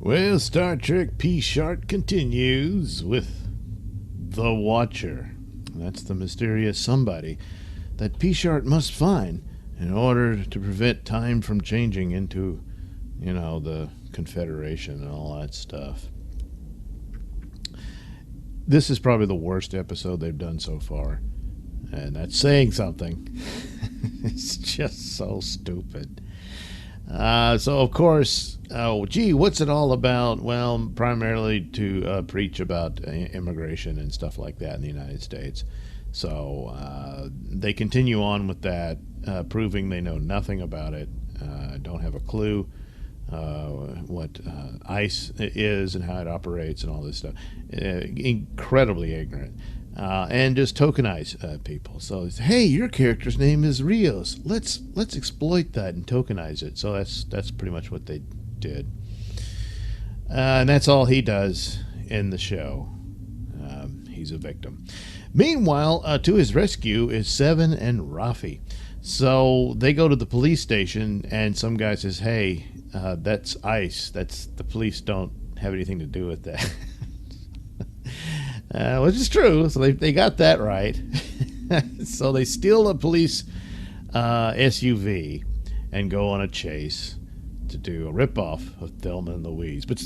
Well, Star Trek Picard continues with the Watcher. That's the mysterious somebody that Picard must find in order to prevent time from changing into, the Confederation and all that stuff. This is probably the worst episode they've done so far, and that's saying something. It's just so stupid. So, of course, what's it all about? Well, primarily to preach about immigration and stuff like that in the United States. So they continue on with that, proving they know nothing about it, don't have a clue what ICE is and how it operates and all this stuff. Incredibly ignorant. And just tokenize people. So, hey, your character's name is Rios. Let's exploit that and tokenize it. So that's pretty much what they did, and that's all he does in the show. He's a victim. Meanwhile, to his rescue is Seven and Rafi. So they go to the police station, and some guy says, "Hey, that's ICE. That's the police. Don't have anything to do with that." Which is true, so they got that right. So they steal a police SUV and go on a chase to do a ripoff of Thelma and Louise. But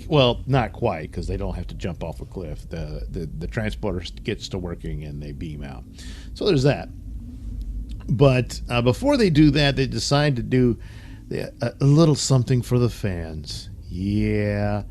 well, not quite, because they don't have to jump off a cliff. The transporter gets to working and they beam out. So there's that. But before they do that, they decide to do a little something for the fans. Yeah.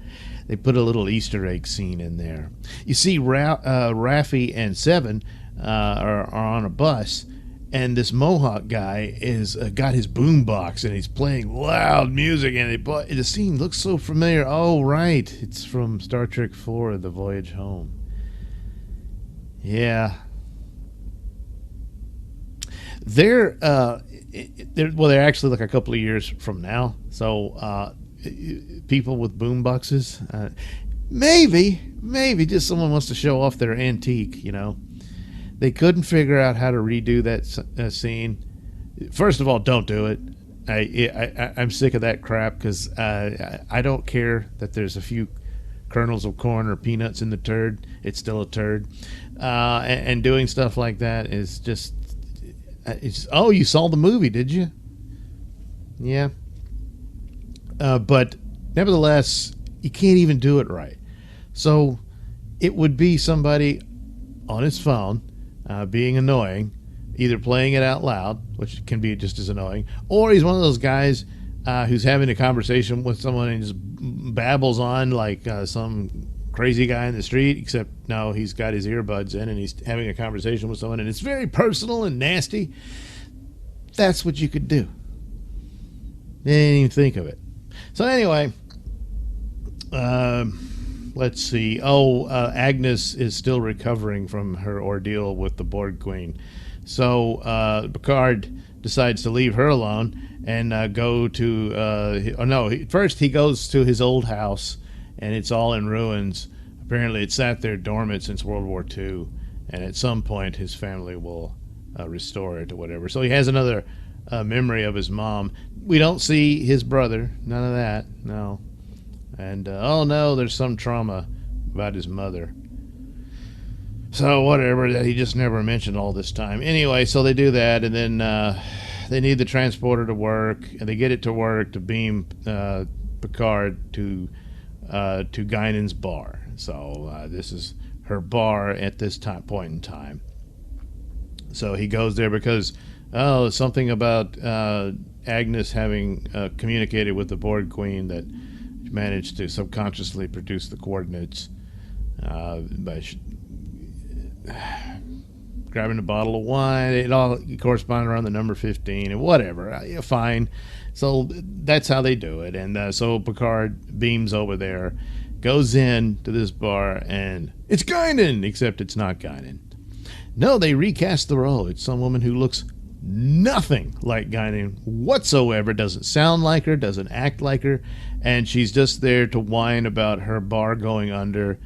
They put a little Easter egg scene in there. You see, Raffi and Seven are on a bus, and this Mohawk guy is got his boombox, and he's playing loud music, and the scene looks so familiar. Oh, right. It's from Star Trek IV, The Voyage Home. Yeah. They're actually like a couple of years from now, so... people with boom boxes, maybe just someone wants to show off their antique. They couldn't figure out how to redo that scene. First of all, don't do it. I'm sick of that crap, because I don't care that there's a few kernels of corn or peanuts in the turd. It's still a turd, and doing stuff like that is just oh, you saw the movie, did you? Yeah. But nevertheless, you can't even do it right. So it would be somebody on his phone being annoying, either playing it out loud, which can be just as annoying, or he's one of those guys who's having a conversation with someone and just babbles on like some crazy guy in the street, except no, he's got his earbuds in and he's having a conversation with someone and it's very personal and nasty. That's what you could do. They didn't even think of it. So anyway, let's see. Agnes is still recovering from her ordeal with the Borg Queen. So Picard decides to leave her alone and go to... first he goes to his old house, and it's all in ruins. Apparently it sat there dormant since World War II, and at some point his family will restore it or whatever. So he has another... memory of his mom. We don't see his brother. None of that. No. And, there's some trauma about his mother. So, whatever. That he just never mentioned all this time. Anyway, so they do that, and then they need the transporter to work, and they get it to work to beam Picard to Guinan's bar. So, this is her bar at this point in time. So, he goes there because... something about Agnes having communicated with the Borg Queen that managed to subconsciously produce the coordinates by grabbing a bottle of wine. It all corresponded around the number 15 and whatever. Fine. So that's how they do it. And so Picard beams over there, goes in to this bar, and it's Guinan, except it's not Guinan. No, they recast the role. It's some woman who looks nothing like Guinan whatsoever, doesn't sound like her, doesn't act like her, and she's just there to whine about her bar going under.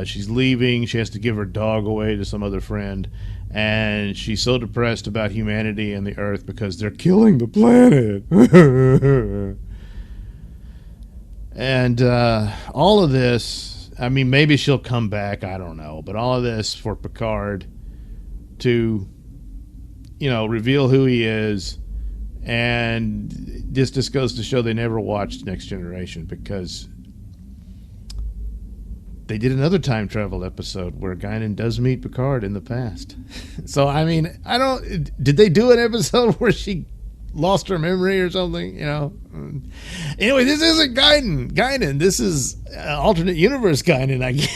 She's leaving. She has to give her dog away to some other friend, and she's so depressed about humanity and the Earth because they're killing the planet. And all of this, I mean, maybe she'll come back, I don't know. But all of this for Picard to, reveal who he is. And this just goes to show they never watched Next Generation, because they did another time travel episode where Guinan does meet Picard in the past. So, I mean, did they do an episode where she lost her memory or something? Anyway, this isn't Guinan. This is alternate universe Guinan, I guess.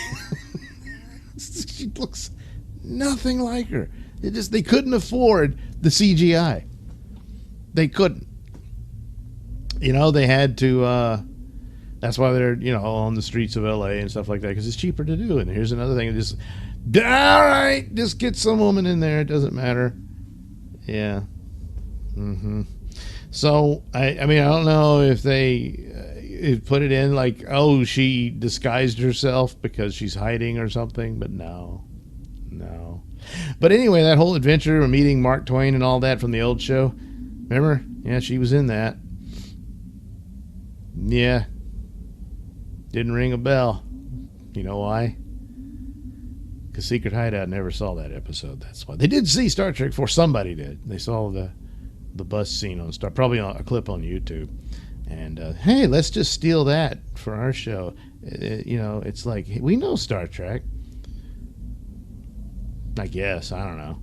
She looks nothing like her. They couldn't afford the CGI. They couldn't. They had to, that's why they're, on the streets of LA and stuff like that, because it's cheaper to do. And here's another thing. All right, just get some woman in there. It doesn't matter. Yeah. Mm-hmm. So, I mean, I don't know if they put it in like, oh, she disguised herself because she's hiding or something, but no. But anyway, that whole adventure of meeting Mark Twain and all that from the old show, remember? Yeah, she was in that. Yeah. Didn't ring a bell. You know why? Because Secret Hideout never saw that episode. That's why. They did see Star Trek 4. Somebody did. They saw the bus scene on Star, probably on a clip on YouTube. And hey, let's just steal that for our show. It's like, we know Star Trek. I guess. I don't know.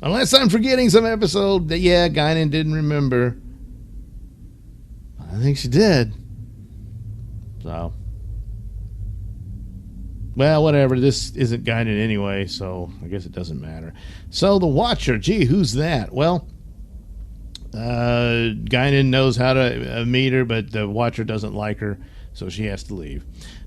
Unless I'm forgetting some episode that, Guinan didn't remember. I think she did. So, well, whatever. This isn't Guinan anyway, so I guess it doesn't matter. So, the Watcher. Gee, who's that? Well, Guinan knows how to meet her, but the Watcher doesn't like her, so she has to leave.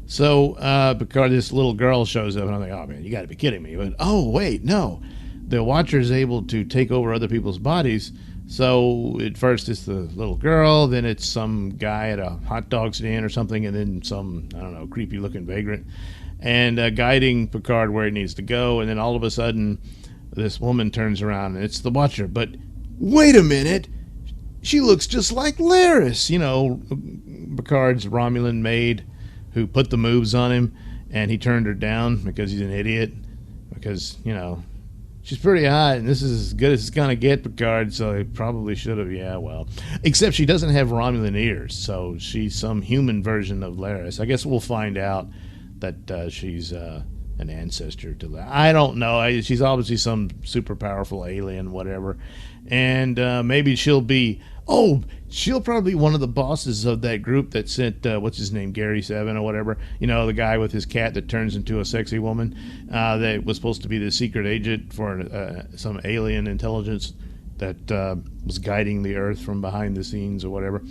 So, Picard, this little girl shows up, and I'm like, oh, man, you got to be kidding me. But, oh, wait, no. The Watcher is able to take over other people's bodies. So, at first it's the little girl, then it's some guy at a hot dog stand or something, and then some, I don't know, creepy-looking vagrant, and guiding Picard where he needs to go. And then all of a sudden, this woman turns around, and it's the Watcher. But, wait a minute. She looks just like Laris, Picard's Romulan maid, who put the moves on him, and he turned her down because he's an idiot. Because, she's pretty hot, and this is as good as it's going to get, Picard, so he probably should have, Except she doesn't have Romulan ears, so she's some human version of Laris. I guess we'll find out that she's an ancestor to Laris. I don't know. She's obviously some super powerful alien, whatever. And maybe she'll be... Oh, she'll probably be one of the bosses of that group that sent, what's his name, Gary 7 or whatever. The guy with his cat that turns into a sexy woman that was supposed to be the secret agent for some alien intelligence that was guiding the Earth from behind the scenes or whatever.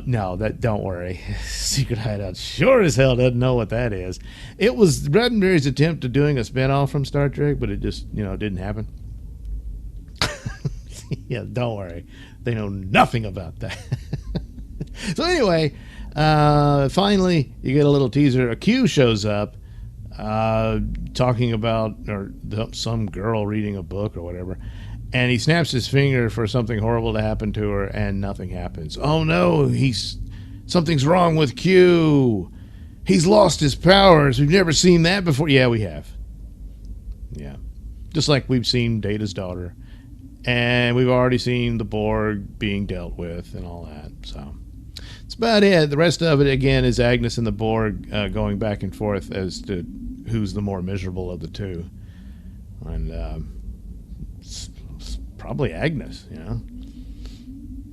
No, don't worry. Secret Hideout sure as hell doesn't know what that is. It was Roddenberry's attempt at doing a spinoff from Star Trek, but it just, didn't happen. Yeah, don't worry. They know nothing about that. So anyway, finally, you get a little teaser. A Q shows up talking about some girl reading a book or whatever, and he snaps his finger for something horrible to happen to her, and nothing happens. Oh no, something's wrong with Q. He's lost his powers. We've never seen that before. Yeah, we have. Yeah, just like we've seen Data's daughter. And we've already seen the Borg being dealt with and all that. So that's about it. The rest of it, again, is Agnes and the Borg going back and forth as to who's the more miserable of the two. And it's probably Agnes,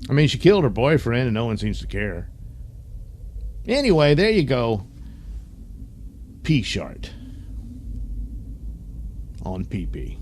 I mean, she killed her boyfriend and no one seems to care. Anyway, there you go. P-Shart on PP.